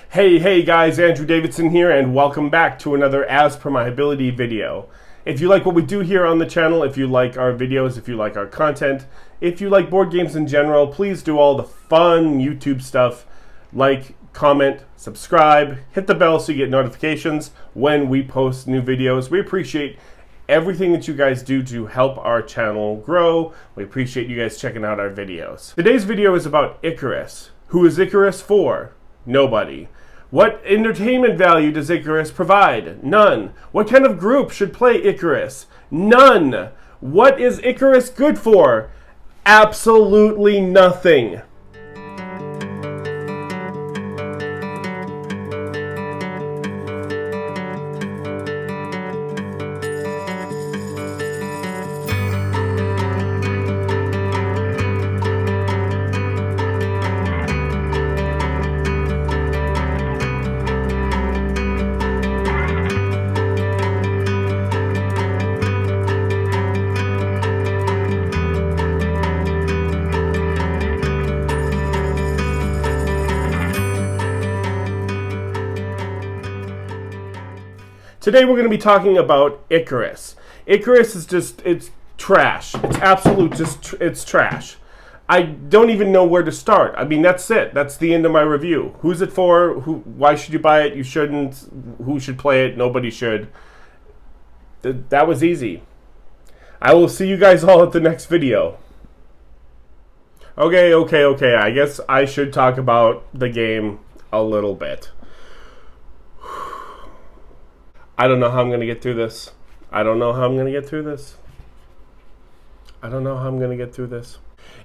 Hey guys, Andrew Davidson here, and welcome back to another As Per My Ability video. If you like what we do here on the channel, if you like our videos, if you like our content, if you like board games in general, please do all the fun YouTube stuff like, comment, subscribe, hit the bell so you get notifications when we post new videos. We appreciate everything that you guys do to help our channel grow. We appreciate you guys checking out our videos. Today's video is about Icarus. Who is Icarus for? Nobody. What entertainment value does Icarus provide? None. What kind of group should play Icarus? None. What is Icarus good for? Absolutely nothing. Today we're going to be talking about Icarus. Icarus is it's trash. It's absolute it's trash. I don't even know where to start. I mean, that's it. That's the end of my review. Who's it for? Why should you buy it? You shouldn't. Who should play it? Nobody should. That was easy. I will see you guys all at the next video. Okay. I guess I should talk about the game a little bit. I don't know how I'm going to get through this.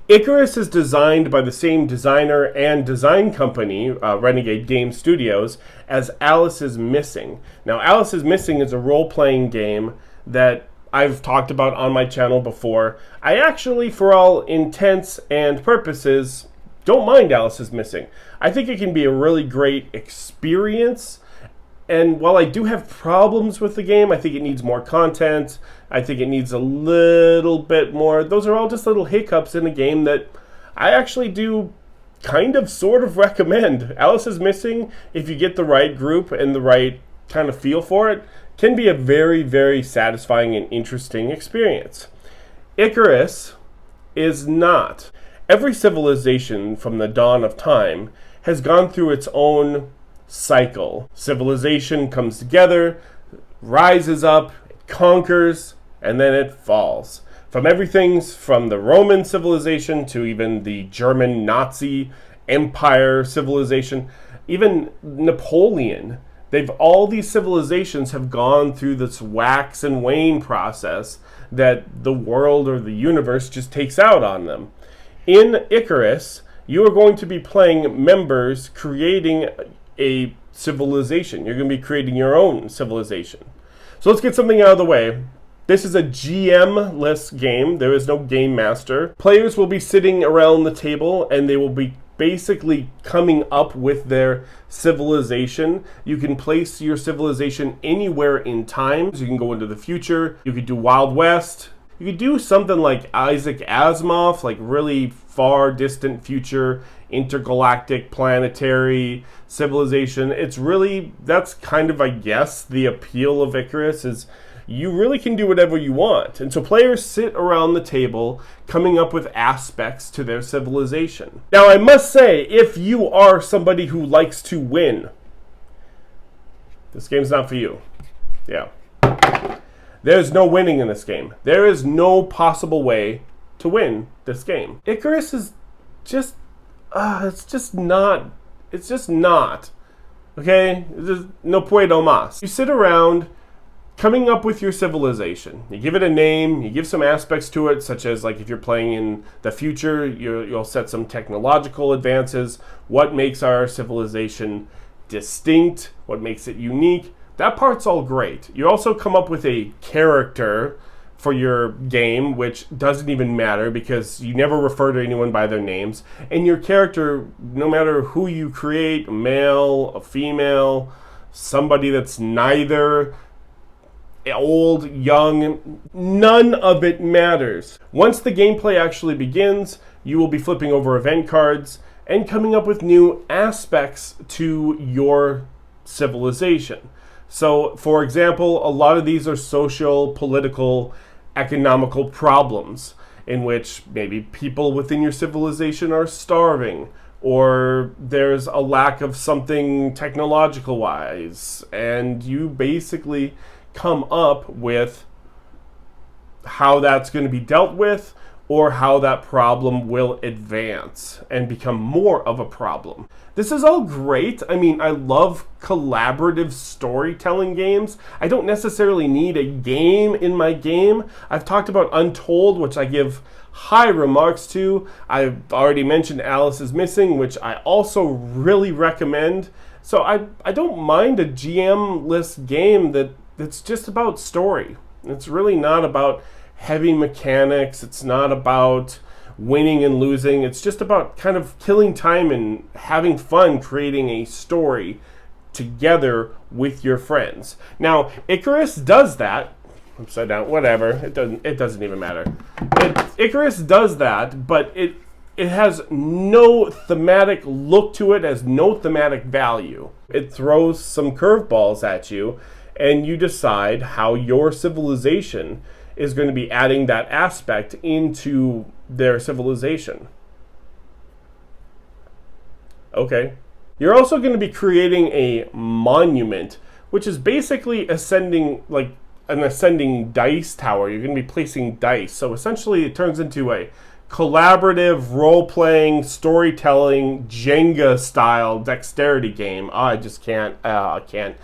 Icarus is designed by the same designer and design company, Renegade Game Studios, as Alice is Missing. Now, Alice is Missing is a role-playing game that I've talked about on my channel before. I actually, for all intents and purposes, don't mind Alice is Missing. I think it can be a really great experience. And while I do have problems with the game, I think it needs more content. I think it needs a little bit more. Those are all just little hiccups in a game that I actually do kind of sort of recommend. Alice is Missing, if you get the right group and the right kind of feel for it, can be a very, very satisfying and interesting experience. Icarus is not. Every civilization from the dawn of time has gone through its own cycle. Civilization comes together, rises up, conquers, and then it falls. From the Roman civilization to even the German Nazi Empire civilization, even Napoleon, all these civilizations have gone through this wax and wane process that the world or the universe just takes out on them. In Icarus, you are going to be playing members creating a civilization. You're going to be creating your own civilization. So let's get something out of the way. This is a GM-less game. There is no game master. Players will be sitting around the table and they will be basically coming up with their civilization. You can place your civilization anywhere in time. So you can go into the future. You could do Wild West. You could do something like Isaac Asimov, like really far distant future, intergalactic, planetary civilization. That's kind of, I guess, the appeal of Icarus is you really can do whatever you want. And so players sit around the table coming up with aspects to their civilization. Now, I must say, if you are somebody who likes to win, this game's not for you. Yeah. There's no winning in this game. There is no possible way to win this game. Icarus is just, it's just not. Okay? There's no puedo más. You sit around coming up with your civilization. You give it a name, you give some aspects to it, such as like if you're playing in the future, you'll set some technological advances. What makes our civilization distinct? What makes it unique? That part's all great. You also come up with a character for your game, which doesn't even matter because you never refer to anyone by their names. And your character, no matter who you create, a male, a female, somebody that's neither, old, young, none of it matters. Once the gameplay actually begins, you will be flipping over event cards and coming up with new aspects to your civilization. So, for example, a lot of these are social, political, economical problems in which maybe people within your civilization are starving, or there's a lack of something technological wise, and you basically come up with how that's going to be dealt with, or how that problem will advance and become more of a problem. This is all great. I mean, I love collaborative storytelling games. I don't necessarily need a game in my game. I've talked about Untold, which I give high remarks to. I've already mentioned Alice is Missing, which I also really recommend. So I don't mind a GM-less game that's just about story. It's really not about heavy mechanics. It's not about winning and losing. It's just about kind of killing time and having fun creating a story together with your friends. Now, Icarus does that. Upside down, whatever. It doesn't even matter. Icarus does that, but it has no thematic look to it, has no thematic value. It throws some curveballs at you, and you decide how your civilization is going to be adding that aspect into their civilization. Okay. You're also going to be creating a monument, which is basically an ascending dice tower. You're going to be placing dice. So essentially it turns into a collaborative, role-playing, storytelling, Jenga-style dexterity game. I can't.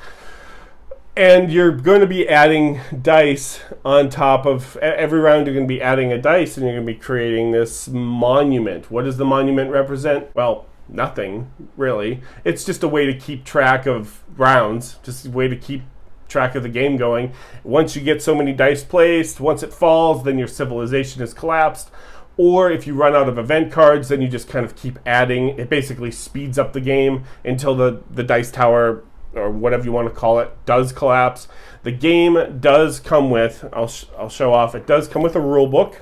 And you're going to be adding dice on top of every round. You're going to be adding a dice, and you're going to be creating this monument. What does the monument represent? Well, nothing, really. It's just a way to keep track of rounds, just a way to keep track of the game going. Once you get so many dice placed, once it falls, then your civilization is collapsed. Or if you run out of event cards, then you just kind of keep adding. It basically speeds up the game until the dice tower, or whatever you want to call it, does collapse. The game does come with, I'll show off, it does come with a rule book,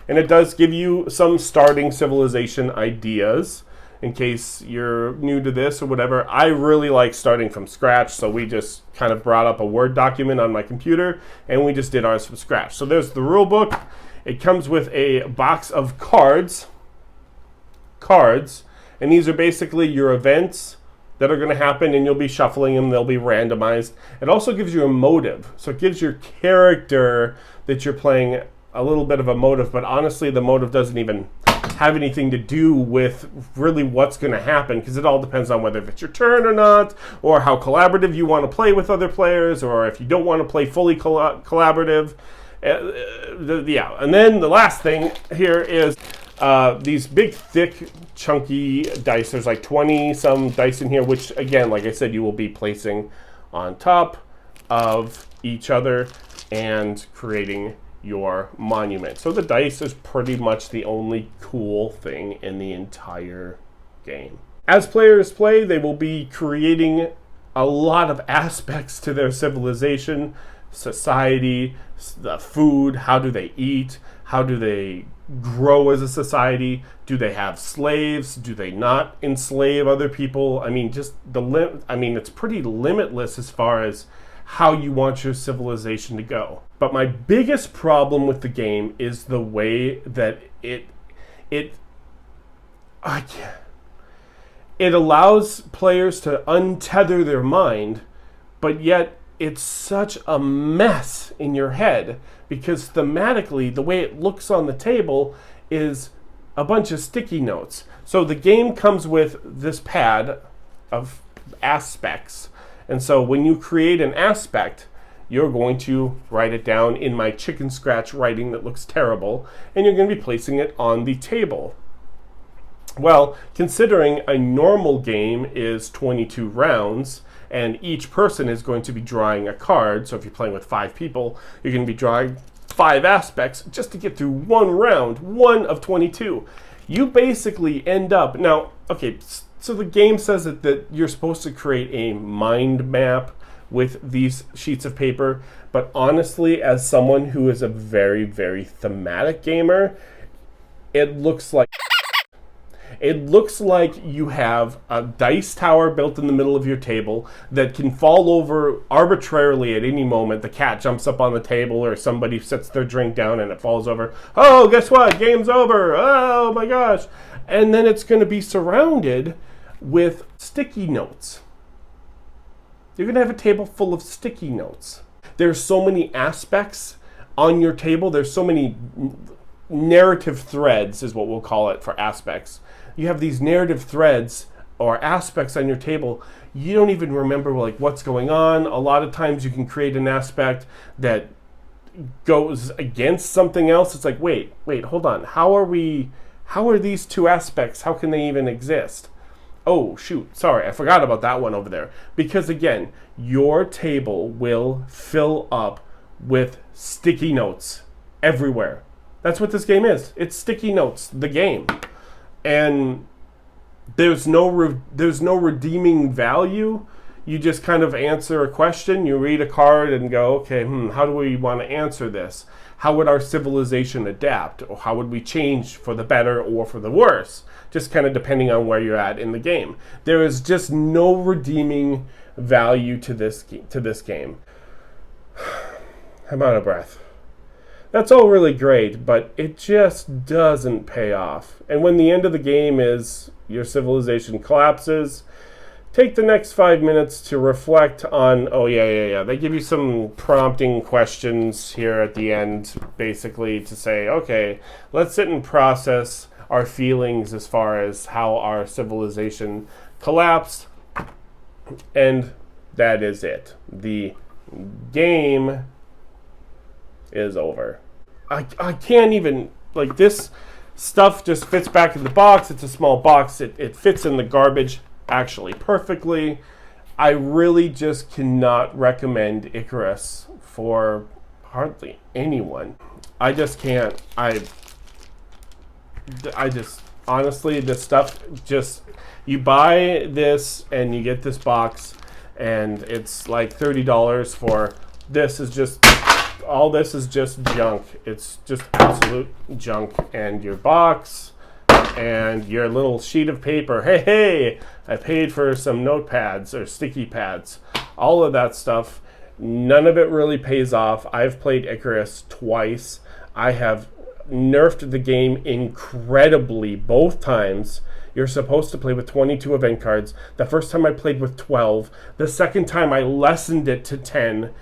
and it does give you some starting civilization ideas in case you're new to this or whatever. I really like starting from scratch, so we just kind of brought up a Word document on my computer, and we just did ours from scratch. So there's the rule book. It comes with a box of cards, and these are basically your events that are going to happen, and you'll be shuffling them. They'll be randomized. It also gives you a motive. So it gives your character that you're playing a little bit of a motive, but honestly, the motive doesn't even have anything to do with really what's going to happen, because it all depends on whether it's your turn or not, or how collaborative you want to play with other players, or if you don't want to play fully collaborative. And then the last thing here is these big, thick, chunky dice. There's like 20-some dice in here, which, again, like I said, you will be placing on top of each other and creating your monument. So the dice is pretty much the only cool thing in the entire game. As players play, they will be creating a lot of aspects to their civilization, society, the food, how do they eat, how do they grow as a society, do they have slaves, do they not enslave other people? I mean, it's pretty limitless as far as how you want your civilization to go. But my biggest problem with the game is the way that it allows players to untether their mind, but yet it's such a mess in your head, because thematically, the way it looks on the table is a bunch of sticky notes. So the game comes with this pad of aspects. And so when you create an aspect, you're going to write it down in my chicken scratch writing that looks terrible, and you're going to be placing it on the table. Well, considering a normal game is 22 rounds, and each person is going to be drawing a card, so if you're playing with 5 people, you're going to be drawing 5 aspects just to get through one round, 1 of 22. You basically end up, now, okay, so the game says that you're supposed to create a mind map with these sheets of paper, but honestly, as someone who is a very, very thematic gamer, it looks like It looks like you have a dice tower built in the middle of your table that can fall over arbitrarily at any moment. The cat jumps up on the table, or somebody sets their drink down and it falls over. Oh, guess what? Game's over. Oh my gosh. And then it's going to be surrounded with sticky notes. You're going to have a table full of sticky notes. There's so many aspects on your table. There's so many narrative threads, is what we'll call it, for aspects. You have these narrative threads or aspects on your table. You don't even remember like what's going on. A lot of times you can create an aspect that goes against something else. It's like, wait, hold on. How are these two aspects? How can they even exist? Oh, shoot, sorry, I forgot about that one over there. Because again, your table will fill up with sticky notes everywhere. That's what this game is. It's sticky notes, the game. And there's no redeeming value. You just kind of answer a question, you read a card and go, okay, how do we want to answer this? How would our civilization adapt? Or how would we change for the better or for the worse? Just kind of depending on where you're at in the game. There is just no redeeming value to this game. I'm out of breath. That's all really great, but it just doesn't pay off. And when the end of the game is your civilization collapses, take the next 5 minutes to reflect on, oh yeah. They give you some prompting questions here at the end, basically to say, okay, let's sit and process our feelings as far as how our civilization collapsed. And that is it. The game is over. I can't even, like, this stuff just fits back in the box. It's a small box. It fits in the garbage actually perfectly. I really just cannot recommend Icarus for hardly anyone. I just can't. I just, honestly, this stuff, just, you buy this and you get this box and it's like $30 for, this is just, all this is just junk. It's just absolute junk. And your box and your little sheet of paper, hey, I paid for some notepads or sticky pads. All of that stuff, none of it really pays off. I've played Icarus twice. I have nerfed the game incredibly both times. You're supposed to play with 22 event cards. The first time I played with 12. The second time I lessened it to 10.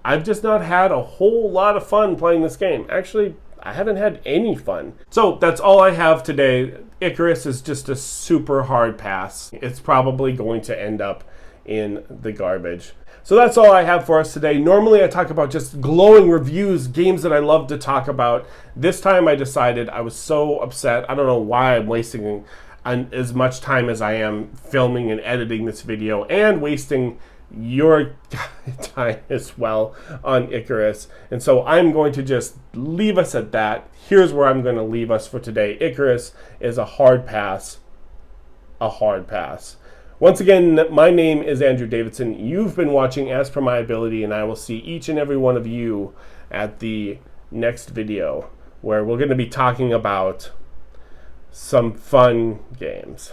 I've just not had a whole lot of fun playing this game. Actually, I haven't had any fun. So that's all I have today. Icarus is just a super hard pass. It's probably going to end up in the garbage. So that's all I have for us today. Normally I talk about just glowing reviews, games that I love to talk about. This time I decided, I was so upset. I don't know why I'm wasting as much time as I am filming and editing this video and wasting your time as well on Icarus. And so I'm going to just leave us at that. Here's where I'm going to leave us for today. Icarus is a hard pass. A hard pass. Once again, my name is Andrew Davidson. You've been watching As Per My Ability, and I will see each and every one of you at the next video, where we're going to be talking about some fun games.